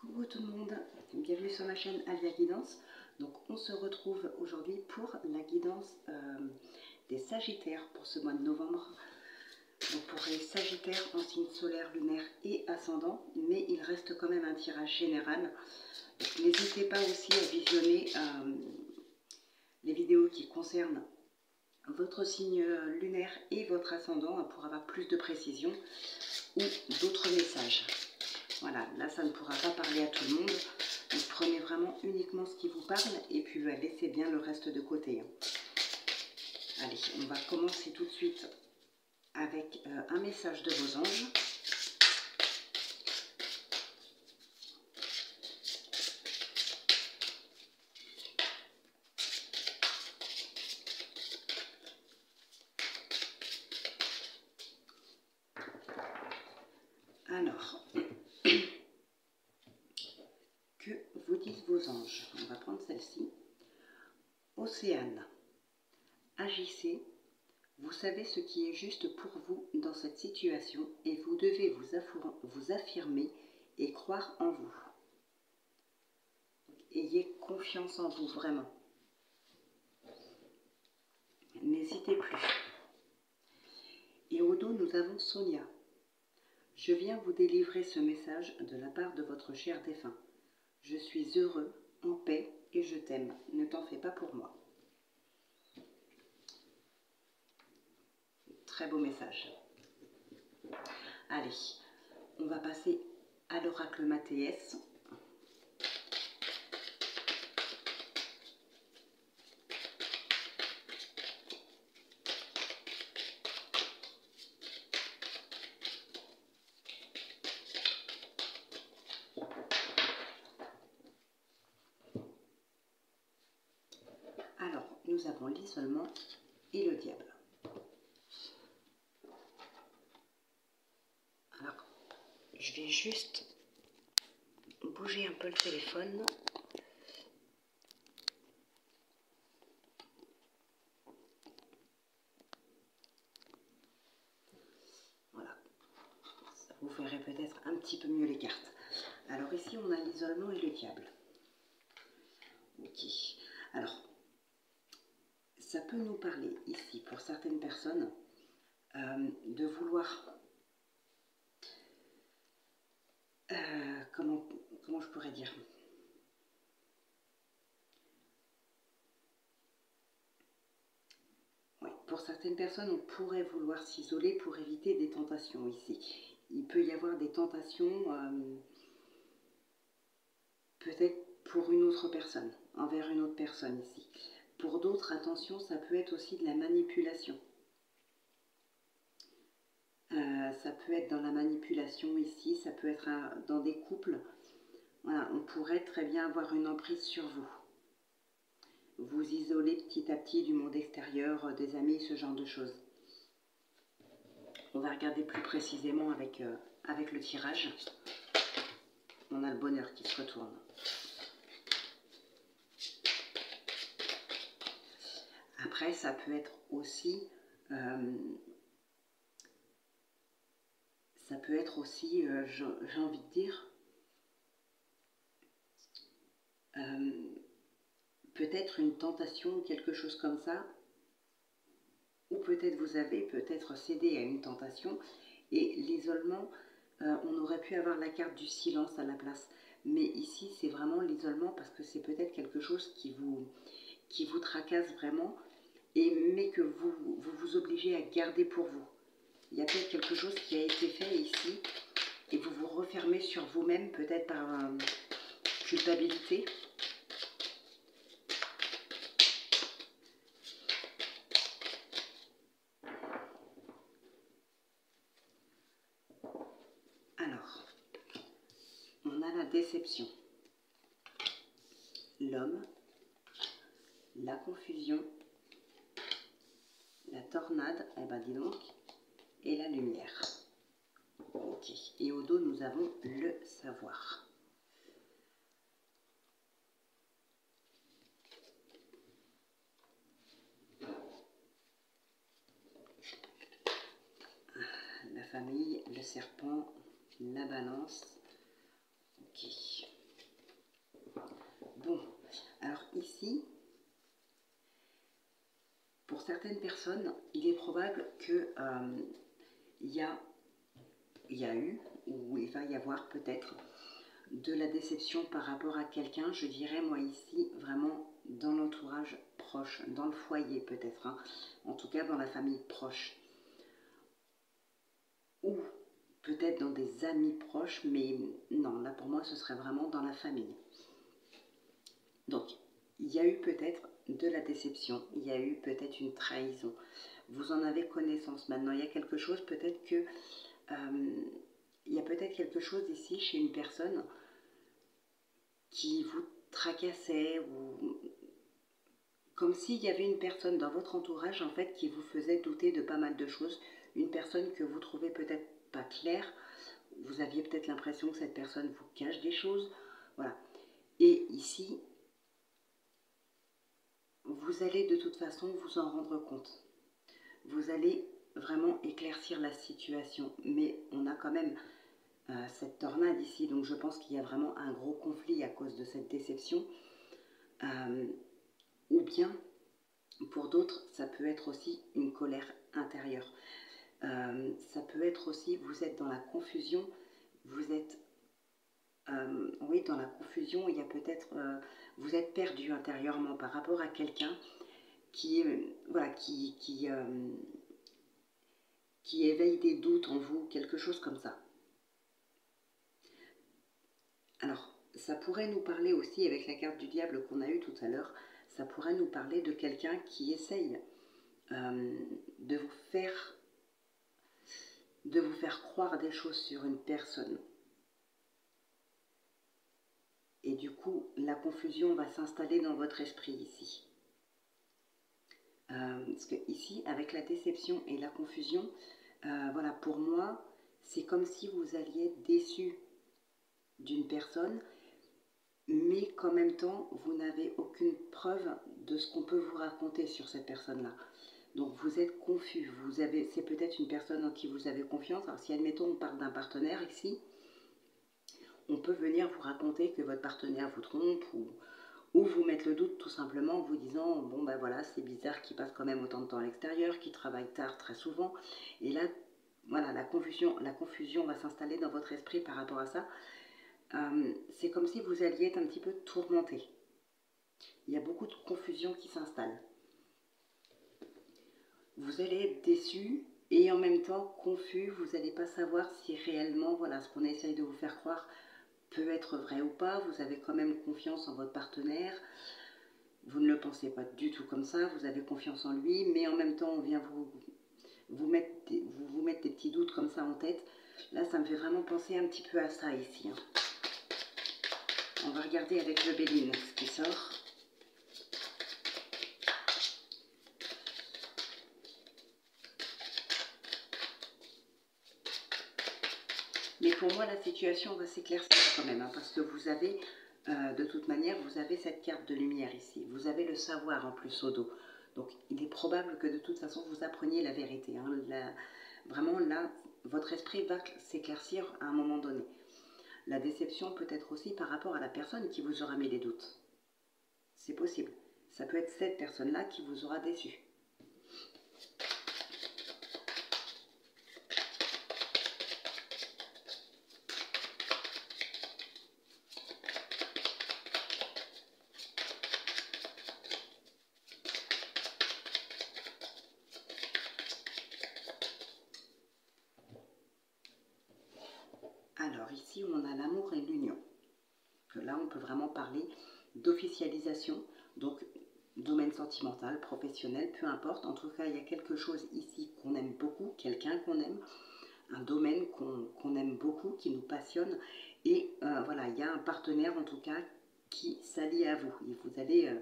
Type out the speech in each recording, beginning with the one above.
Coucou tout le monde, bienvenue sur ma chaîne Alia Guidance. Donc on se retrouve aujourd'hui pour la guidance des Sagittaires pour ce mois de novembre. Donc pour les Sagittaires en signe solaire, lunaire et ascendant, mais il reste quand même un tirage général. N'hésitez pas aussi à visionner les vidéos qui concernent votre signe lunaire et votre ascendant pour avoir plus de précision ou d'autres messages. Voilà, là ça ne pourra pas parler à tout le monde, donc prenez vraiment uniquement ce qui vous parle et puis laissez bien le reste de côté. Allez, on va commencer tout de suite avec un message de vos anges. Alors, que vous disent vos anges? On va prendre celle-ci. Océane, agissez, vous savez ce qui est juste pour vous dans cette situation et vous devez vous affirmer et croire en vous. Ayez confiance en vous, vraiment. N'hésitez plus. Et au dos, nous avons Sonia. Je viens vous délivrer ce message de la part de votre cher défunt. Je suis heureux, en paix et je t'aime. Ne t'en fais pas pour moi. Très beau message. Allez, on va passer à l'oracle Mathéès. Alors, nous avons l'isolement et le diable. Alors, je vais juste bouger un peu le téléphone. Voilà, ça vous ferait peut-être un petit peu mieux les cartes. Alors ici, on a l'isolement et le diable. Ok, alors, ça peut nous parler ici, pour certaines personnes, de vouloir... comment je pourrais dire? Ouais, pour certaines personnes, on pourrait vouloir s'isoler pour éviter des tentations ici. Il peut y avoir des tentations, peut-être pour une autre personne, envers une autre personne ici. Pour d'autres, attention, ça peut être aussi de la manipulation. Ça peut être dans la manipulation ici, ça peut être dans des couples. Voilà, on pourrait très bien avoir une emprise sur vous. Vous isoler petit à petit du monde extérieur, des amis, ce genre de choses. On va regarder plus précisément avec le tirage. On a le bonheur qui se retourne. Après, ça peut être aussi... j'ai envie de dire... peut-être une tentation, quelque chose comme ça, ou peut-être vous avez peut-être cédé à une tentation, et l'isolement, on aurait pu avoir la carte du silence à la place, mais ici c'est vraiment l'isolement parce que c'est peut-être quelque chose qui vous tracasse vraiment, mais que vous obligez à garder pour vous. Il y a peut-être quelque chose qui a été fait ici, et vous vous refermez sur vous-même, peut-être par culpabilité. Alors, on a la déception, l'homme, la confusion, la tornade, eh ben dis donc, et la lumière. Ok, et au dos nous avons le savoir. La famille, le serpent, la balance. Ok. certaines personnes, il est probable que il y a eu, ou il va y avoir peut-être de la déception par rapport à quelqu'un, je dirais moi ici, vraiment dans l'entourage proche, dans le foyer peut-être, hein, en tout cas dans la famille proche, ou peut-être dans des amis proches, mais non, là pour moi ce serait vraiment dans la famille. Donc, il y a eu peut-être de la déception, il y a eu peut-être une trahison. Vous en avez connaissance maintenant, il y a quelque chose peut-être que... il y a peut-être quelque chose ici chez une personne qui vous tracassait ou comme s'il y avait une personne dans votre entourage en fait qui vous faisait douter de pas mal de choses, une personne que vous trouvez peut-être pas claire, vous aviez peut-être l'impression que cette personne vous cache des choses, voilà. Et ici, vous allez de toute façon vous en rendre compte. Vous allez vraiment éclaircir la situation, mais on a quand même cette tornade ici, donc je pense qu'il y a vraiment un gros conflit à cause de cette déception. Ou bien, pour d'autres, ça peut être aussi une colère intérieure. Ça peut être aussi, vous êtes dans la confusion, vous êtes, oui, dans la confusion, il y a peut-être, vous êtes perdu intérieurement par rapport à quelqu'un qui, voilà, qui éveille des doutes en vous, quelque chose comme ça. Alors, ça pourrait nous parler aussi, avec la carte du diable qu'on a eue tout à l'heure, ça pourrait nous parler de quelqu'un qui essaye de vous faire croire des choses sur une personne. Et du coup, la confusion va s'installer dans votre esprit ici. Parce que ici, avec la déception et la confusion, voilà, pour moi, c'est comme si vous alliez être déçu d'une personne, mais qu'en même temps, vous n'avez aucune preuve de ce qu'on peut vous raconter sur cette personne-là. Donc vous êtes confus, c'est peut-être une personne en qui vous avez confiance. Alors si admettons on parle d'un partenaire ici, on peut venir vous raconter que votre partenaire vous trompe ou vous mettre le doute tout simplement en vous disant bon ben voilà c'est bizarre qu'il passe quand même autant de temps à l'extérieur, qu'il travaille tard très souvent. Et là voilà la confusion va s'installer dans votre esprit par rapport à ça. C'est comme si vous alliez être un petit peu tourmenté. Il y a beaucoup de confusion qui s'installe. Vous allez être déçu et en même temps confus, vous n'allez pas savoir si réellement, voilà, ce qu'on essaye de vous faire croire peut être vrai ou pas. Vous avez quand même confiance en votre partenaire, vous ne le pensez pas du tout comme ça, vous avez confiance en lui, mais en même temps on vient vous mettre des petits doutes comme ça en tête. Là ça me fait vraiment penser un petit peu à ça ici, hein. On va regarder avec le Béline ce qui sort. Mais pour moi, la situation va s'éclaircir quand même, hein, parce que vous avez, de toute manière, vous avez cette carte de lumière ici. Vous avez le savoir en plus au dos. Donc, il est probable que de toute façon, vous appreniez la vérité, hein. Vraiment, là, votre esprit va s'éclaircir à un moment donné. La déception peut être aussi par rapport à la personne qui vous aura mis les doutes. C'est possible. Ça peut être cette personne-là qui vous aura déçu. Alors ici, on a l'amour et l'union. Là, on peut vraiment parler d'officialisation, donc domaine sentimental, professionnel, peu importe. En tout cas, il y a quelque chose ici qu'on aime beaucoup, quelqu'un qu'on aime, un domaine qu'on aime beaucoup, qui nous passionne. Et voilà, il y a un partenaire en tout cas qui s'allie à vous. Et vous allez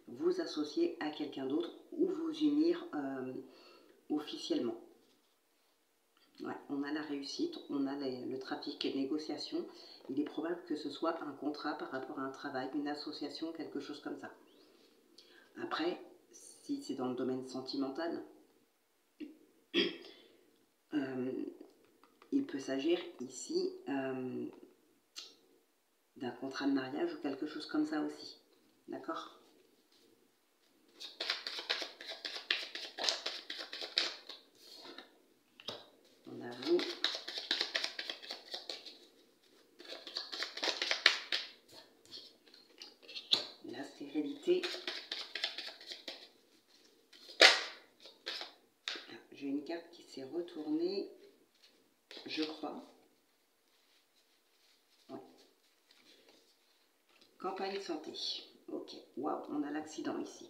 vous associer à quelqu'un d'autre ou vous unir officiellement. Ouais, on a la réussite, on a le trafic, les négociations. Il est probable que ce soit un contrat par rapport à un travail, une association, quelque chose comme ça. Après, si c'est dans le domaine sentimental, il peut s'agir ici d'un contrat de mariage ou quelque chose comme ça aussi. D'accord ? stabilité. J'ai une carte qui s'est retournée, je crois. Ouais. Campagne santé. Ok, waouh, on a l'accident ici.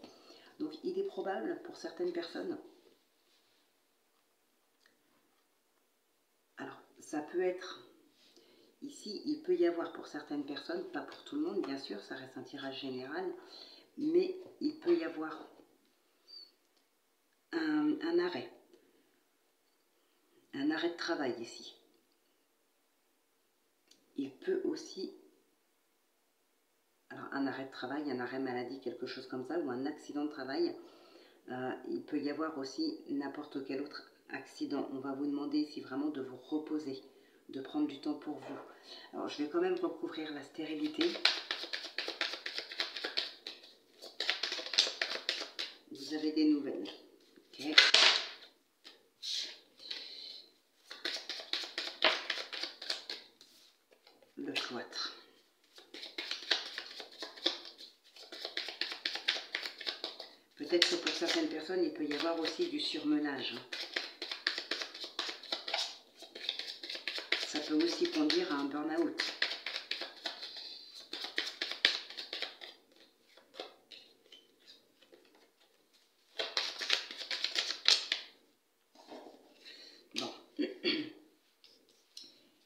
Donc il est probable pour certaines personnes. Alors, ça peut être... Ici, il peut y avoir pour certaines personnes, pas pour tout le monde, bien sûr, ça reste un tirage général, mais il peut y avoir un arrêt de travail ici. Il peut aussi, alors un arrêt de travail, un arrêt maladie, quelque chose comme ça, ou un accident de travail. Il peut y avoir aussi n'importe quel autre accident. On va vous demander si vraiment de vous reposer, de prendre du temps pour vous. Alors, je vais quand même recouvrir la stérilité. Vous avez des nouvelles. Okay. Le cloître. Peut-être que pour certaines personnes, il peut y avoir aussi du surmenage. Ça peut aussi conduire à un burn-out. Bon. Il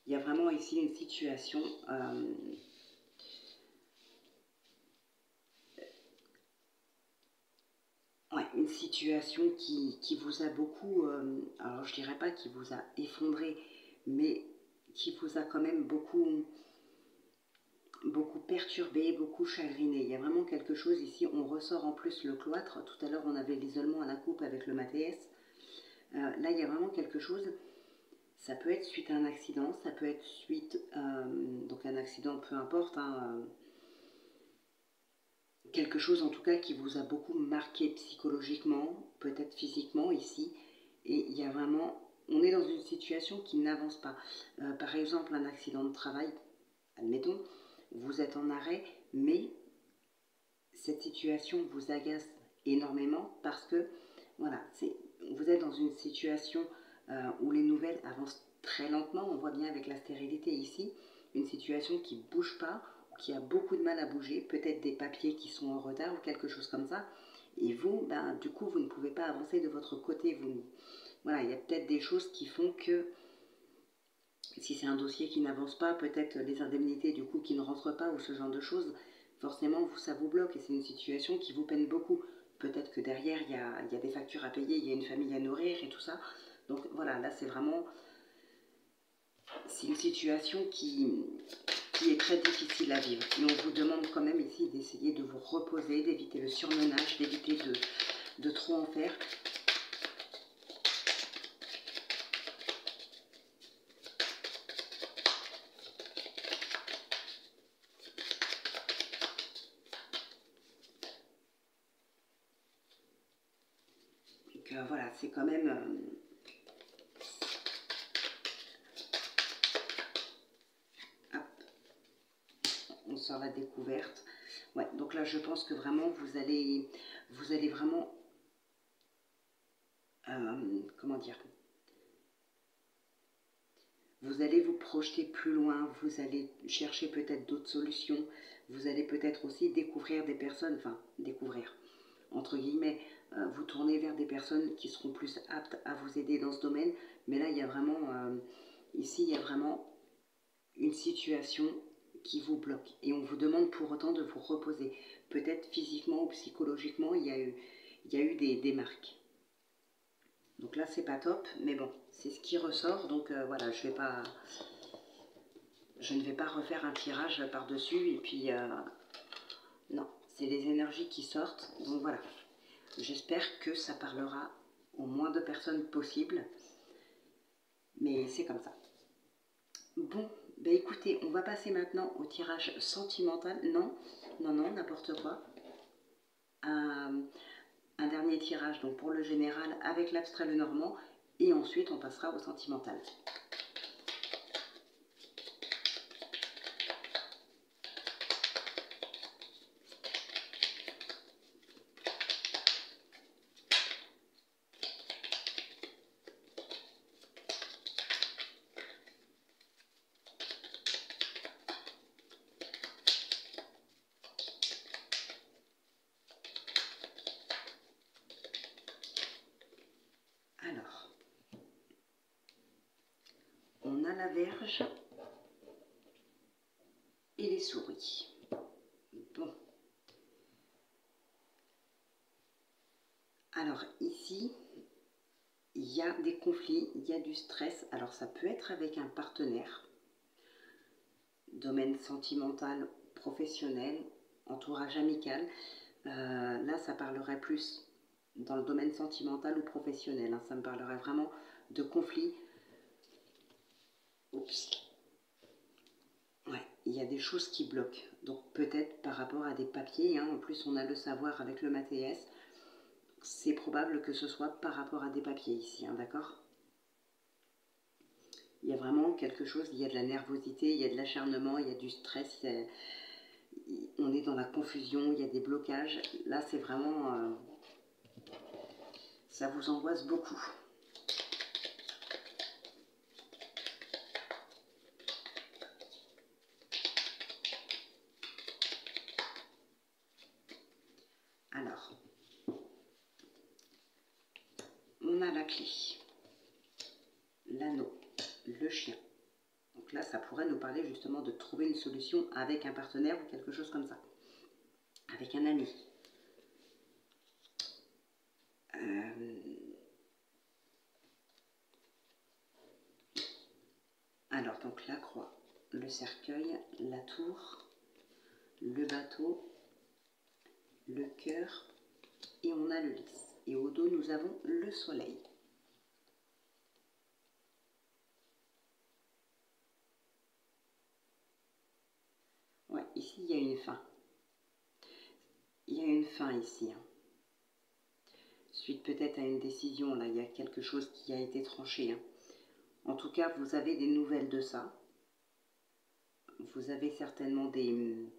y a vraiment ici une situation... une situation qui vous a beaucoup, alors je dirais pas qui vous a effondré, mais qui vous a quand même beaucoup perturbé, beaucoup chagriné. Il y a vraiment quelque chose ici, on ressort en plus le cloître. Tout à l'heure on avait l'isolement à la coupe avec le Mathéès. Là il y a vraiment quelque chose, ça peut être suite à un accident, ça peut être suite, donc un accident peu importe, hein, quelque chose en tout cas qui vous a beaucoup marqué psychologiquement, peut-être physiquement ici, et il y a vraiment, on est dans une situation qui n'avance pas. Par exemple, un accident de travail, admettons, vous êtes en arrêt, mais cette situation vous agace énormément parce que, voilà, vous êtes dans une situation où les nouvelles avancent très lentement, on voit bien avec la stérilité ici, une situation qui ne bouge pas, qui a beaucoup de mal à bouger, peut-être des papiers qui sont en retard ou quelque chose comme ça, et vous, ben, du coup, vous ne pouvez pas avancer de votre côté. Voilà, il y a peut-être des choses qui font que, si c'est un dossier qui n'avance pas, peut-être les indemnités du coup qui ne rentrent pas ou ce genre de choses, forcément, ça vous bloque et c'est une situation qui vous peine beaucoup. Peut-être que derrière, il y a des factures à payer, il y a une famille à nourrir et tout ça. Donc voilà, là, c'est vraiment... C'est une situation qui est très difficile à vivre. Et on vous demande quand même ici d'essayer de vous reposer, d'éviter le surmenage, d'éviter de trop en faire. Donc voilà, c'est quand même... on sort la découverte. Ouais, donc là, je pense que vraiment, vous allez vraiment... comment dire, vous allez vous projeter plus loin, vous allez chercher peut-être d'autres solutions, vous allez peut-être aussi découvrir des personnes, enfin découvrir, entre guillemets, vous tourner vers des personnes qui seront plus aptes à vous aider dans ce domaine, mais là il y a vraiment, ici il y a vraiment une situation qui vous bloque et on vous demande pour autant de vous reposer, peut-être physiquement ou psychologiquement il y a eu des marques. Donc là, c'est pas top, mais bon, c'est ce qui ressort. Donc voilà, je ne vais pas refaire un tirage par-dessus. Et puis, non, c'est les énergies qui sortent. Donc voilà, j'espère que ça parlera au moins de personnes possible. Mais c'est comme ça. Bon, ben écoutez, on va passer maintenant au tirage sentimental. Non, n'importe quoi. Un dernier tirage donc pour le général avec l'abstrait le normand et ensuite on passera au sentimental. la Vierge et les souris. Bon. Alors ici, il y a des conflits, il y a du stress. Alors ça peut être avec un partenaire, domaine sentimental, professionnel, entourage amical. Là, ça parlerait plus dans le domaine sentimental ou professionnel. Hein. Ça me parlerait vraiment de conflits. Oups. Ouais, il y a des choses qui bloquent. Donc peut-être par rapport à des papiers. Hein. En plus, on a le savoir avec le MATS. C'est probable que ce soit par rapport à des papiers ici. Hein, d'accord ? Il y a vraiment quelque chose, il y a de la nervosité, il y a de l'acharnement, il y a du stress, on est dans la confusion, il y a des blocages. Là, c'est vraiment... ça vous angoisse beaucoup. Alors, on a la clé, l'anneau, le chien. Donc là, ça pourrait nous parler justement de trouver une solution avec un partenaire ou quelque chose comme ça. Avec un ami. Alors, donc la croix, le cercueil, la tour, le bateau, le cœur et on a le lys. Et au dos, nous avons le soleil. Ouais, ici, il y a une fin. Il y a une fin ici. Hein. Suite peut-être à une décision, là, il y a quelque chose qui a été tranché. Hein. En tout cas, vous avez des nouvelles de ça. Vous avez certainement des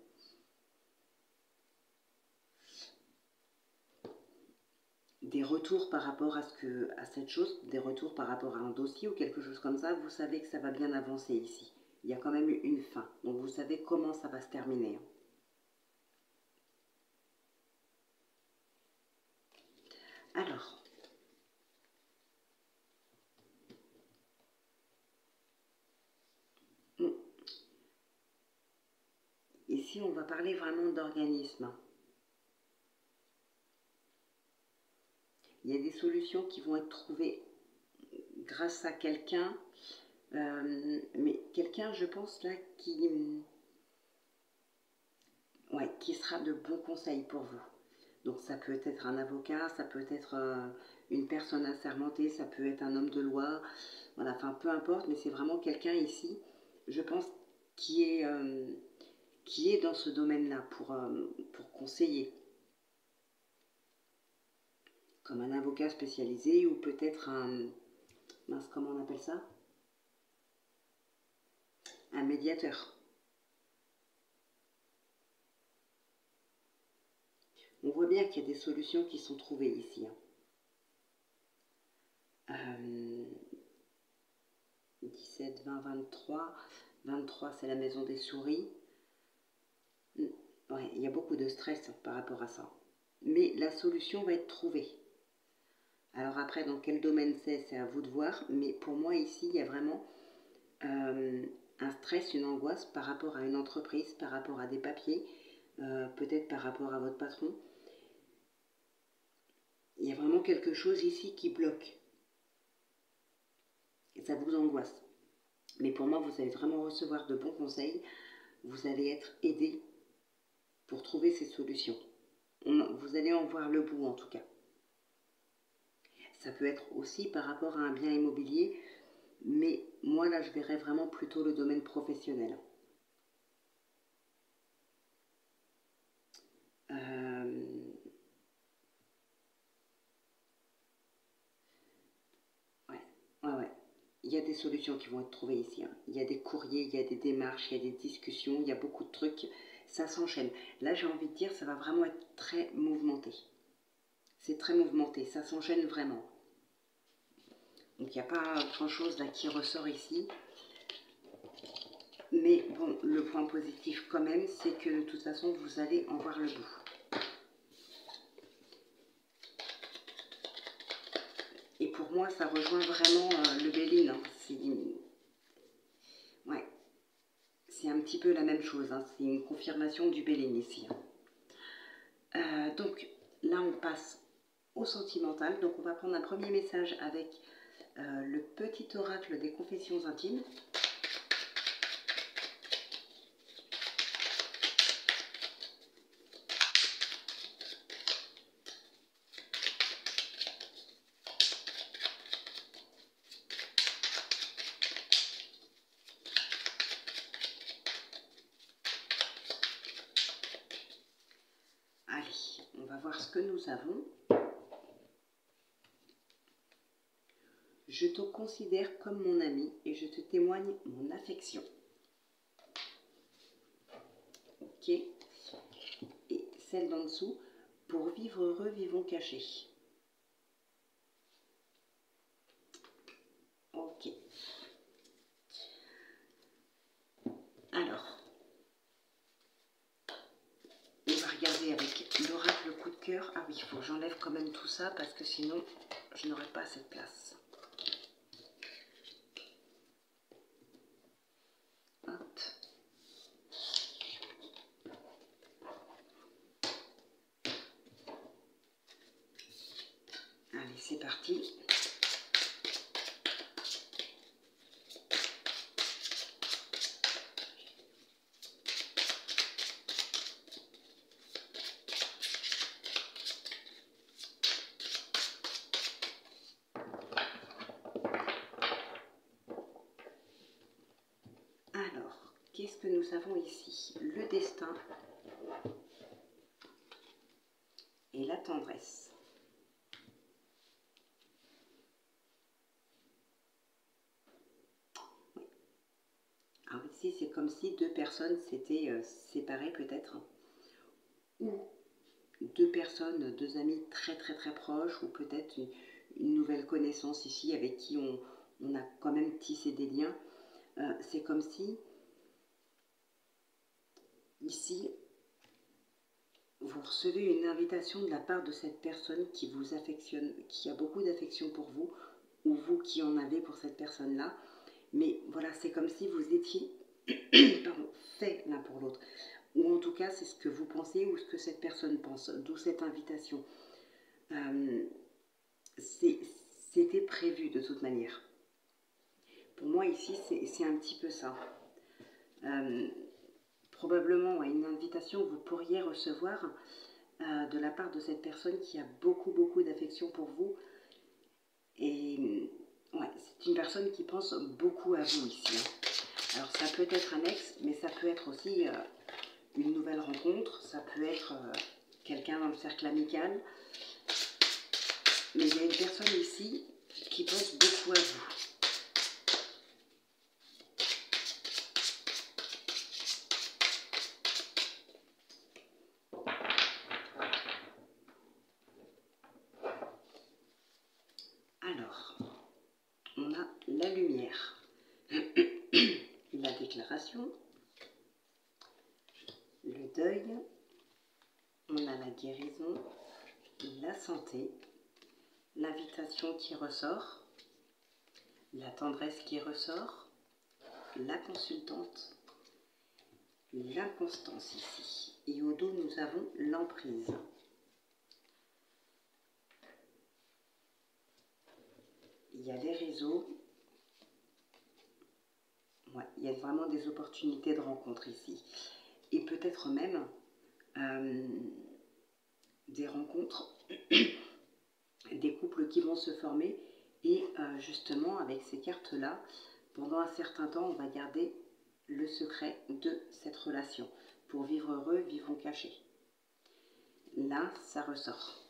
retours par rapport à cette chose, des retours par rapport à un dossier ou quelque chose comme ça. Vous savez que ça va bien avancer ici. Il y a quand même une fin. Donc vous savez comment ça va se terminer. Hein. Alors, ici on va parler vraiment d'organisme. Il y a des solutions qui vont être trouvées grâce à quelqu'un, mais quelqu'un, je pense, là, qui sera de bons conseils pour vous. Donc ça peut être un avocat, ça peut être une personne assermentée, ça peut être un homme de loi, voilà, enfin peu importe, mais c'est vraiment quelqu'un ici, je pense, qui est dans ce domaine-là pour conseiller. Comme un avocat spécialisé ou peut-être mince, comment on appelle ça? Un médiateur. On voit bien qu'il y a des solutions qui sont trouvées ici. Hein. 17, 20, 23. 23, c'est la maison des souris. Ouais, il y a beaucoup de stress par rapport à ça. Mais la solution va être trouvée. Alors après, dans quel domaine c'est à vous de voir. Mais pour moi, ici, il y a vraiment un stress, une angoisse par rapport à une entreprise, par rapport à des papiers, peut-être par rapport à votre patron. Il y a vraiment quelque chose ici qui bloque. Et ça vous angoisse. Mais pour moi, vous allez vraiment recevoir de bons conseils. Vous allez être aidé pour trouver ces solutions. Vous allez en voir le bout en tout cas. Ça peut être aussi par rapport à un bien immobilier, mais moi là je verrais vraiment plutôt le domaine professionnel. Ouais. Il y a des solutions qui vont être trouvées ici. Hein. Il y a des courriers, il y a des démarches, il y a des discussions, il y a beaucoup de trucs. Ça s'enchaîne. Là j'ai envie de dire, ça va vraiment être très mouvementé. C'est très mouvementé, ça s'enchaîne vraiment. Donc il n'y a pas grand-chose là qui ressort ici. Mais bon, le point positif quand même, c'est que de toute façon, vous allez en voir le bout. Et pour moi, ça rejoint vraiment le Béline. Hein. c'est un petit peu la même chose, hein. C'est une confirmation du Béline ici. Donc là, on passe au sentimental. Donc on va prendre un premier message avec le petit oracle des confessions intimes. Allez, on va voir ce que nous avons. Je te considère comme mon ami et je te témoigne mon affection. Ok. Et celle d'en dessous, pour vivre heureux, vivons cachés. Ok. Alors, on va regarder avec l'oracle coup de cœur. Ah oui, il faut que j'enlève quand même tout ça parce que sinon, je n'aurai pas assez de place. Hop. Allez, c'est parti. Alors, qu'est-ce que nous avons ici? Le destin et la tendresse. Alors ici, c'est comme si deux personnes s'étaient séparées peut-être. Ou deux personnes, deux amis très proches, ou peut-être une nouvelle connaissance ici avec qui on a quand même tissé des liens. C'est comme si, ici, vous recevez une invitation de la part de cette personne qui vous affectionne, qui a beaucoup d'affection pour vous, ou vous qui en avez pour cette personne-là. Mais voilà, c'est comme si vous étiez fait l'un pour l'autre. Ou en tout cas, c'est ce que vous pensez ou ce que cette personne pense, d'où cette invitation. C'était prévu de toute manière. Pour moi, ici, c'est un petit peu ça. Probablement, une invitation que vous pourriez recevoir de la part de cette personne qui a beaucoup d'affection pour vous. Et ouais, c'est une personne qui pense beaucoup à vous ici. Hein. Alors, ça peut être un ex, mais ça peut être aussi une nouvelle rencontre. Ça peut être quelqu'un dans le cercle amical. Mais il y a une personne ici qui pense beaucoup à vous. Alors, on a la lumière, la déclaration, le deuil, on a la guérison, la santé, l'invitation qui ressort, la tendresse qui ressort, la consultante, l'inconstance ici. Et au dos, nous avons l'emprise. Il y a les réseaux. Ouais, il y a vraiment des opportunités de rencontre ici. Et peut-être même des rencontres, des couples qui vont se former. Et justement, avec ces cartes-là, pendant un certain temps, on va garder le secret de cette relation. Pour vivre heureux, vivons cachés. Là, ça ressort.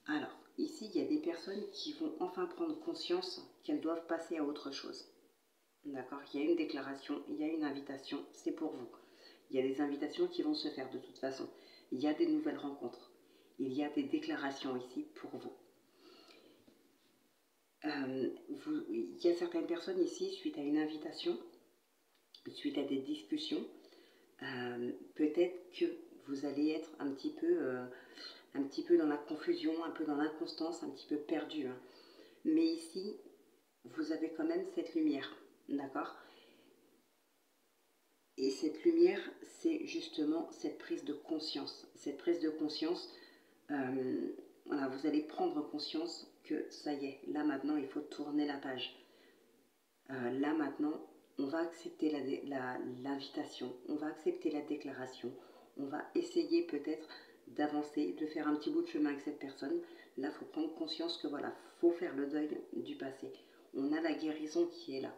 Alors, ici, il y a des personnes qui vont enfin prendre conscience qu'elles doivent passer à autre chose. D'accord? Il y a une déclaration, il y a une invitation, c'est pour vous. Il y a des invitations qui vont se faire de toute façon. Il y a des nouvelles rencontres. Il y a des déclarations ici pour vous. Il y a certaines personnes ici, suite à une invitation, suite à des discussions, peut-être que vous allez être un petit peu dans la confusion, un peu dans l'inconstance, un petit peu perdu. Hein. Mais ici, vous avez quand même cette lumière, d'accord? Et cette lumière, c'est justement cette prise de conscience. Cette prise de conscience, voilà, vous allez prendre conscience que ça y est, là maintenant, il faut tourner la page. Là maintenant, on va accepter l'invitation, on va accepter la déclaration, on va essayer peut-être d'avancer, de faire un petit bout de chemin avec cette personne. Là, il faut prendre conscience que voilà, il faut faire le deuil du passé. On a la guérison qui est là.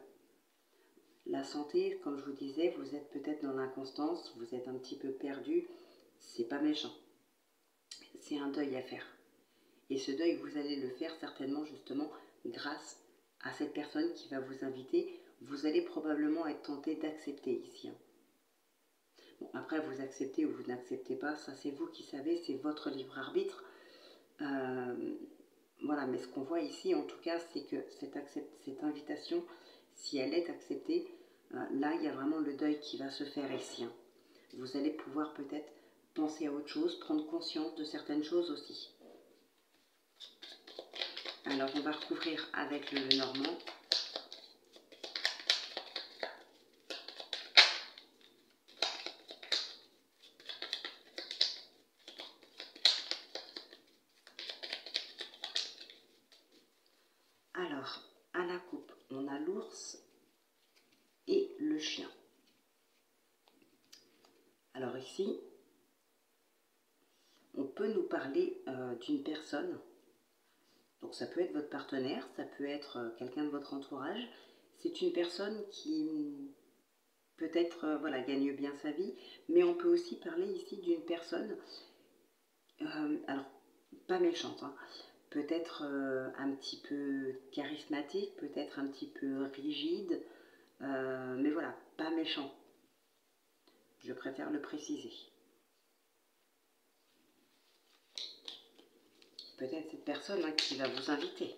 La santé, comme je vous disais, vous êtes peut-être dans l'inconstance, vous êtes un petit peu perdu, c'est pas méchant. C'est un deuil à faire. Et ce deuil, vous allez le faire certainement justement grâce à cette personne qui va vous inviter. Vous allez probablement être tenté d'accepter ici. Bon, après, vous acceptez ou vous n'acceptez pas, ça c'est vous qui savez, c'est votre libre arbitre. Voilà, mais ce qu'on voit ici, en tout cas, c'est que cette invitation, si elle est acceptée, là, il y a vraiment le deuil qui va se faire ici. Vous allez pouvoir peut-être penser à autre chose, prendre conscience de certaines choses aussi. Alors, on va recouvrir avec le Lenormand. Alors, à la coupe, on a l'ours et le chien. Alors ici, on peut nous parler d'une personne. Donc ça peut être votre partenaire, ça peut être quelqu'un de votre entourage. C'est une personne qui peut-être voilà, gagne bien sa vie, mais on peut aussi parler ici d'une personne, alors pas méchante, hein, peut-être un petit peu charismatique, peut-être un petit peu rigide, mais voilà, pas méchant. Je préfère le préciser. Peut-être cette personne hein, qui va vous inviter.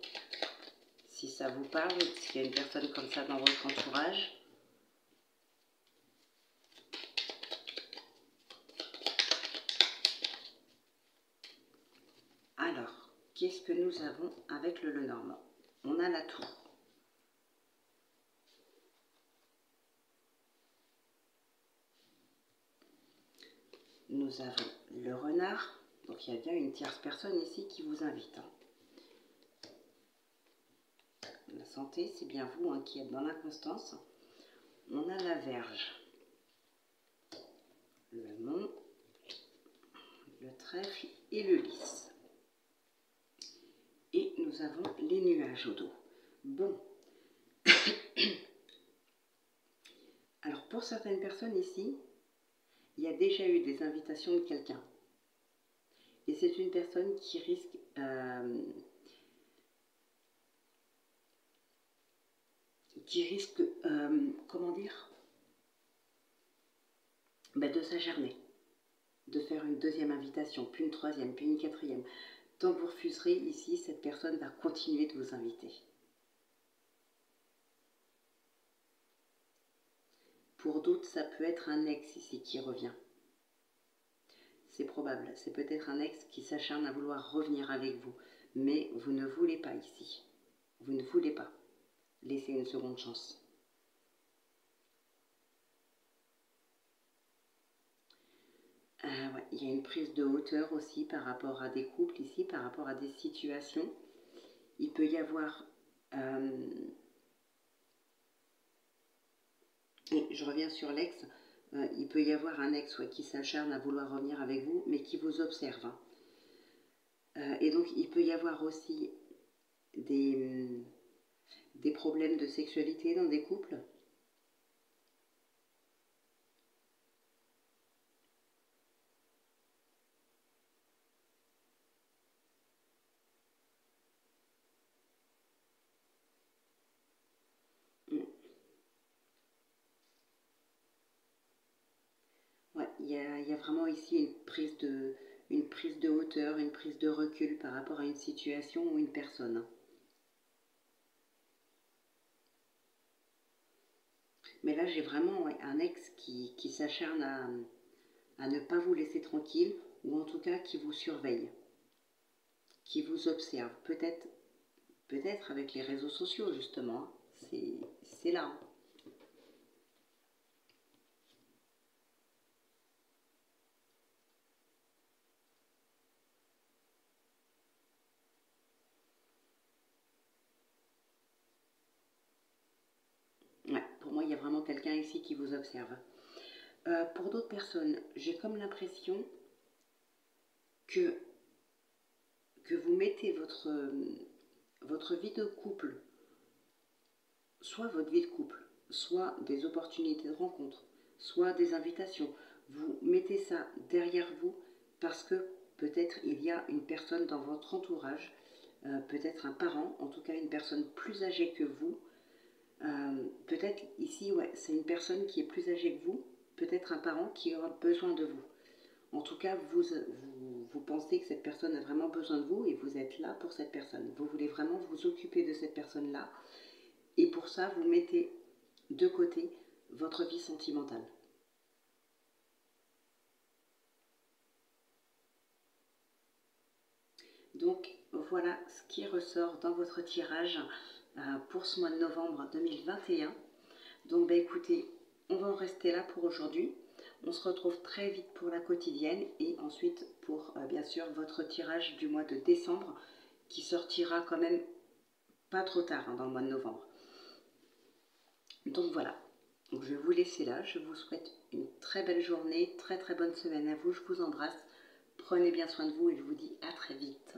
Si ça vous parle, s'il y a une personne comme ça dans votre entourage, alors, qu'est-ce que nous avons avec le Lenormand? On a la tour. Nous avons le renard. Donc il y a bien une tierce personne ici qui vous invite. La santé, c'est bien vous hein, qui êtes dans l'inconstance. On a la Vierge, le Mont, le Trèfle et le Lys. Et nous avons les nuages au dos. Bon. Alors pour certaines personnes ici, il y a déjà eu des invitations de quelqu'un. Et c'est une personne qui risque comment dire, de s'acharner, de faire une deuxième invitation, puis une troisième, puis une quatrième. Tant que vous refuserez, ici, cette personne va continuer de vous inviter. Pour d'autres, ça peut être un ex ici qui revient. C'est probable, c'est peut-être un ex qui s'acharne à vouloir revenir avec vous. Mais vous ne voulez pas ici. Vous ne voulez pas laisser une seconde chance. Ouais, il y a une prise de hauteur aussi par rapport à des couples ici, par rapport à des situations. Il peut y avoir... et je reviens sur l'ex. Il peut y avoir un ex qui s'acharne à vouloir revenir avec vous, mais qui vous observe. Et donc, il peut y avoir aussi des problèmes de sexualité dans des couples. Ouais, il y a vraiment ici une prise de hauteur, une prise de recul par rapport à une situation ou une personne. Mais là, j'ai vraiment un ex qui s'acharne à ne pas vous laisser tranquille, ou en tout cas qui vous surveille, qui vous observe. Peut-être peut-être avec les réseaux sociaux justement, hein. C'est là. Hein. Ouais, pour moi, il y a vraiment quelqu'un ici qui vous observe. Pour d'autres personnes, j'ai comme l'impression que, que vous mettez votre vie de couple, soit votre vie de couple, soit des opportunités de rencontre, soit des invitations. Vous mettez ça derrière vous parce que peut-être il y a une personne dans votre entourage, peut-être un parent, en tout cas une personne plus âgée que vous. Peut-être ici, ouais, c'est une personne qui est plus âgée que vous, peut-être un parent qui aura besoin de vous. En tout cas, vous pensez que cette personne a vraiment besoin de vous et vous êtes là pour cette personne. Vous voulez vraiment vous occuper de cette personne-là et pour ça, vous mettez de côté votre vie sentimentale. Donc voilà ce qui ressort dans votre tirage pour ce mois de novembre 2021. Donc écoutez, on va en rester là pour aujourd'hui. On se retrouve très vite pour la quotidienne et ensuite pour bien sûr votre tirage du mois de décembre qui sortira quand même pas trop tard hein, dans le mois de novembre. Donc voilà, donc, je vais vous laisser là. Je vous souhaite une très belle journée, très bonne semaine à vous. Je vous embrasse. Prenez bien soin de vous et je vous dis à très vite.